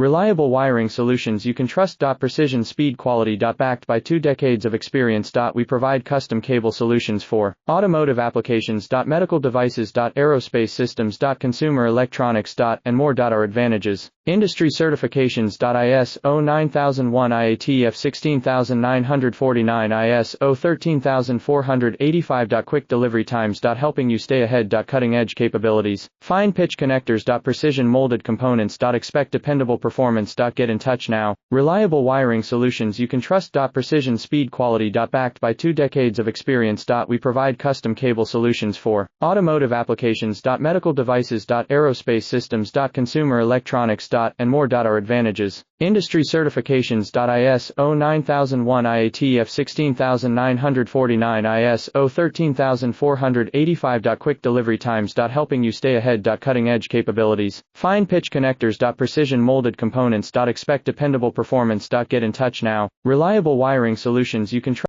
Reliable wiring solutions you can trust. Precision speed quality. Backed by 2 decades of experience. We provide custom cable solutions for automotive applications. Medical devices. Aerospace systems. Consumer electronics. And more. Our advantages: industry certifications. ISO 9001 IATF 16949 ISO 13485. Quick delivery times. Helping you stay ahead. Cutting edge capabilities: fine pitch connectors. Precision molded components. Expect dependable performance. Get in touch now. Reliable wiring solutions you can trust. Precision speed quality. Backed by 2 decades of experience. We provide custom cable solutions for automotive applications. Medical devices. Aerospace systems. Consumer electronics. And more. Our advantages: industry certifications. ISO 9001 IATF 16949 ISO 13485. Quick delivery times. Helping you stay ahead. Cutting edge capabilities: fine pitch connectors. Precision molded components. Expect dependable performance. Get in touch now. Reliable wiring solutions you can trust.